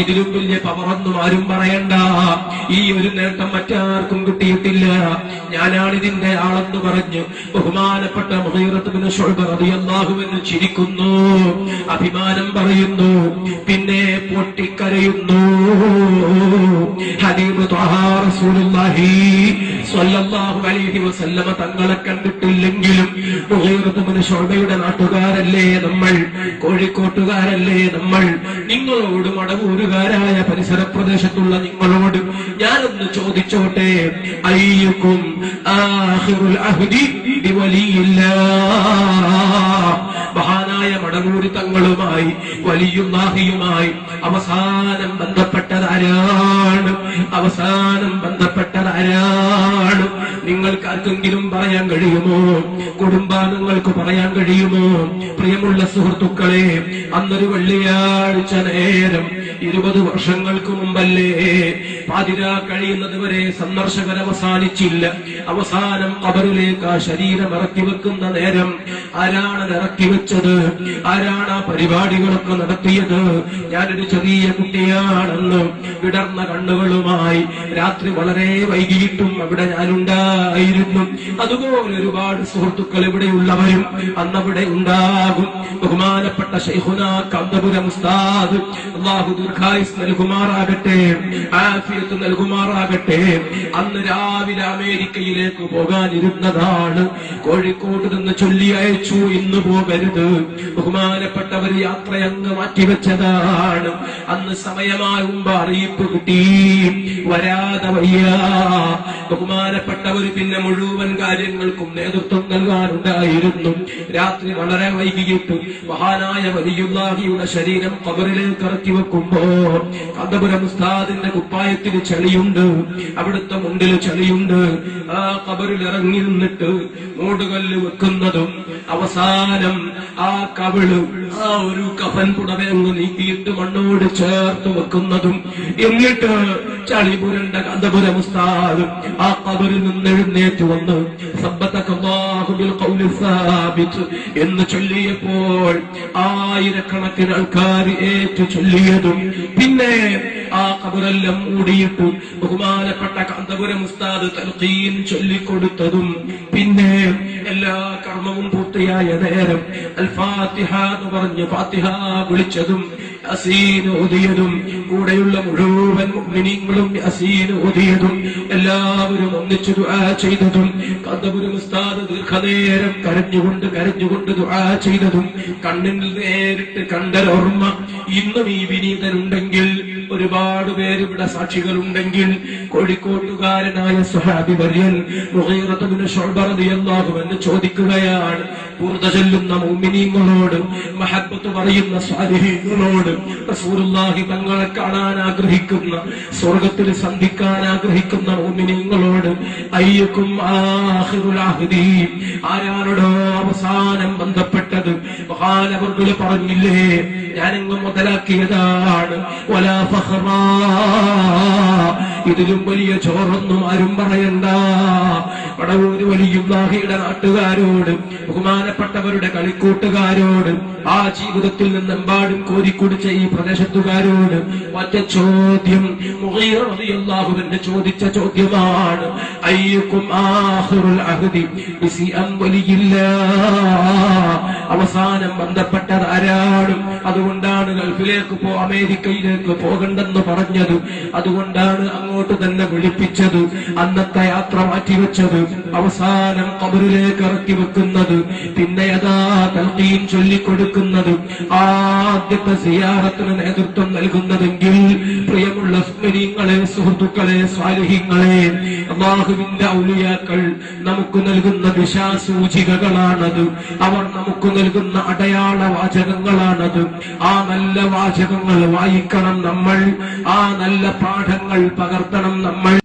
ഇതിലും വലിയ പവറൊന്നും ആരും പറയണ്ട. ഈ ഒരു നേട്ടം മറ്റാർക്കും കിട്ടിയിട്ടില്ല. ഞാനാണ് ഇതിന്റെ ആളെന്ന് പറഞ്ഞു ബഹുമാനപ്പെട്ട മുഗീറത്ത് ബിൻ ശുഅബ റളിയല്ലാഹു അൻഹു ചിരിക്കുന്നു, അഭിമാനം പറയുന്നു, പിന്നെ പൊട്ടിക്കരയുന്നു. ഹബീബ് ത്വഹ റസൂലുള്ളാഹി സ്വല്ലല്ലാഹു അലൈഹി വസല്ലമ തങ്ങളെ കണ്ടിട്ടില്ലെങ്കിലും മുഗീറത്ത് ബിൻ ശുഅബയുടെ നാട്ടുകാരല്ലേ നമ്മൾ, കോഴിക്കോട്ടുകാരല്ലേ നമ്മൾ. നിങ്ങളോട് മടവൂരുകാരായ പരിസര പ്രദേശത്തുള്ള നിങ്ങളോട് ഞാനൊന്ന് ചോദിച്ചോട്ടെ, അയ്യുക്കും ആഖിറുൽ അഹ്ദി ബിവലിയില്ലാഹ്, മഹാനായ മടവൂര് തങ്ങളുമായി വലിയുല്ലാഹിയുമായി അവസാനം ബന്ധപ്പെട്ടതാരാണ്? അവസാനം ബന്ധപ്പെട്ടതാരാണ്? നിങ്ങൾക്ക് ആർക്കെങ്കിലും പറയാൻ കഴിയുമോ? കുടുംബാംഗങ്ങൾക്ക് പറയാൻ കഴിയുമോ? പ്രിയമുള്ള സുഹൃത്തുക്കളെ, അന്നൊരു വെള്ളിയാഴ്ച നേരം 20 വർഷങ്ങൾക്ക് മുമ്പല്ലേ, പാതിരാ കഴിയുന്നത് വരെ സന്ദർശകർ അവസാനിച്ചില്ല. അവസാനം ഖബറിലേക്ക് ആ ശരീരം ഇറക്കി വെക്കുന്ന നേരം ആരാണ് ഇറക്കി വെച്ചത്? ആരാണ് ആ പരിപാടികളൊക്കെ നടത്തിയത്? ഞാനൊരു ചെറിയ കുട്ടിയാണെന്ന് വിടർന്ന കണ്ണുകളുമായി രാത്രി വളരെ വൈകിയിട്ടും അവിടെ ഞാനുണ്ടായിരുന്നു. അതുപോലെ ഒരുപാട് സുഹൃത്തുക്കൾ ഇവിടെയുള്ളവരും അന്നവിടെ ഉണ്ടാകും. ബഹുമാനപ്പെട്ട ശൈഖുനാ കാന്തപുരം ഉസ്താദ്, അല്ലാഹു ദീർഘായുസ് നൽകുമാറാകട്ടെ, ആഫിയത്ത് നൽകുമാറാകട്ടെ, അന്ന് രാവിലെ അമേരിക്കയിലേക്ക് പോകാനിരുന്നതാണ്. കോഴിക്കോട് നിന്ന് ചൊല്ലി അയച്ചു, ഇന്ന് പോകരുത്. ബഹുമാനപ്പെട്ടവർ യാത്രയങ്ങ് മാറ്റിവെച്ചതാണ്. അന്ന് സമയമാകുമ്പോ അറിയിപ്പ് കിട്ടി, വരാതെ വയ്യ. ബഹുമാനപ്പെട്ടവർ പിന്നെ മുഴുവൻ കാര്യങ്ങൾക്കും നേതൃത്വം നൽകാനുണ്ടായിരുന്നു. രാത്രി വളരെ വൈകിയിട്ട് മഹാനായ വലിയുല്ലാഹിയുടെ ശരീരം ഖബറിലേക്ക് ഇറക്കി വെക്കുമ്പോ കാന്തപുരം ഉസ്താദിന്റെ കുപ്പായത്തിൽ ചളിയുണ്ട്, അവിടുത്തെ മുണ്ടിൽ ചളിയുണ്ട്. ആ ഖബറിൽ ഇറങ്ങി നിന്നിട്ട് മൂടുകല്ല് വെക്കുന്നതും അവസാനം ആ കവിള് ആ ഒരു കഫൻ പുടവയങ്ങ് നീക്കിയിട്ട് മണ്ണോട് ചേർത്ത് വെക്കുന്നതും, എന്നിട്ട് ചളി പുരണ്ട കാന്തപുരം ഉസ്താദ് ആ ഖബറിൽ നിന്ന് എഴുന്നേറ്റ് വന്ന് സബ്ബതകല്ലാഹു ബിൽ ഖൗലി സാബിത്ത് എന്ന് ചൊല്ലിയപ്പോൾ ആയിരക്കണക്കിന് ആൾക്കാർ ഏറ്റു ചൊല്ലിയതും, പിന്നെ ആ ഖബറെല്ലാം മൂടിയിട്ട് ബഹുമാനപ്പെട്ട കാന്തപുരം ഉസ്താദ് തൽഖീൻ ചൊല്ലിക്കൊടുത്തതും, പിന്നെ എല്ലാ കർമ്മവും പൂർത്തിയായ നേരം അൽ ഫാത്തിഹ എന്ന് പറഞ്ഞ് ഫാത്തിഹ വിളിച്ചതും, യാസീൻ ഓതിയതും, കൂടെയുള്ള മുഴുവൻ മുഅ്മിനീങ്ങളും യാസീൻ ഓതിയതും, എല്ലാവരും ഒന്നിച്ചു ദുആ ചെയ്തതും, കാന്തപുരം ഉസ്താദ് ദീർഘനേരം കരഞ്ഞുകൊണ്ട് ദുആ ചെയ്തതും, കണ്ണിൽ നേരിട്ട് കണ്ടൊരോർമ്മ ഇന്നും ഈ വിനീതനുണ്ടെങ്കിൽ, ഒരുപാട് പേര് ഇവിടെ സാക്ഷികളുണ്ടെങ്കിൽ, കോഴിക്കോട്ടുകാരനായ സ്വഹാബി വര്യൻ മുഗീറത്ത് ബിൻ ശുഅബ റളിയല്ലാഹു അൻഹു ചോദിക്കുകയാണ്, ബുർദ ചൊല്ലുന്ന മുഅ്മിനീങ്ങളോട്, മഹബ്ബത്ത് പറയുന്ന സ്വാലിഹീങ്ങളോട്, റസൂലുള്ളാഹി തങ്ങളെ കാണാൻ ആഗ്രഹിക്കുന്ന, സ്വർഗത്തിൽ സന്ധിക്കാൻ ആഗ്രഹിക്കുന്ന മുഅ്മിനീങ്ങളോട്, അയ്യുക്കും ആഖിറുൽ അഹ്ദി, ആരാണോ അവസാനം ബന്ധപ്പെട്ടത്? മഹാനവർകൾ പറഞ്ഞില്ലേ, ഞാനെങ്ങും മുതലാക്കിയതാണ്. വലാ ഫഖറാ, ഇതിലും വലിയ ചോറൊന്നും ആരും പറയണ്ട. വടവൂര് വലിയുല്ലാഹിയുടെ നാട്ടുകാരോട്, ബഹുമാനപ്പെട്ടവരുടെ കളിക്കൂട്ടുകാരോട്, ആ ജീവിതത്തിൽ നിന്നെമ്പാടും കോരിക്കുടിച്ച ഈ പ്രദേശത്തുകാരോട് ഒറ്റ ചോദ്യം മുഗീറ റളിയല്ലാഹു അൻഹു ചോദിച്ച ചോദ്യമാണ്, അയ്യുക്കും ആഖിറുൽ അഹ്ദി ബിസിഅൻ വലിയില്ലാഹ്, അവസാനം ബന്ധപ്പെട്ടത് ആരാണ്? അതുകൊണ്ടാണ് ഗൾഫിലേക്ക് അമേരിക്കയിലേക്ക് പോകണ്ടെന്ന് പറഞ്ഞത്, അതുകൊണ്ടാണ് അങ്ങോട്ട് തന്നെ വിളിപ്പിച്ചത്, അന്നത്തെ യാത്ര മാറ്റിവെച്ചത്, അവസാനം ഖബറിലേക്ക് ഇറക്കി വെക്കുന്നത്, പിന്നെ അതാ തൽഖീൻ ചൊല്ലിക്കൊടുക്കുന്നത്, ആദ്യത്തെ സിയാറത്തിന് നേതൃത്വം നൽകുന്നതെങ്കിൽ, പ്രിയമുള്ള മുഅ്മിനീങ്ങളെ, സുഹൃത്തുക്കളെ, സ്വാലിഹീങ്ങളെ, അല്ലാഹുവിന്റെ ഔലിയാക്കൾ നമുക്ക് നൽകുന്ന ദിശാസൂചികകളാണത്. അവർ നമുക്ക് നൽകുന്ന അടയാള വാചകങ്ങളാണത്. ആ നല്ല വാചകങ്ങൾ വായിക്കണം നമ്മൾ, ആ നല്ല പാഠങ്ങൾ പകർത്തണം നമ്മൾ.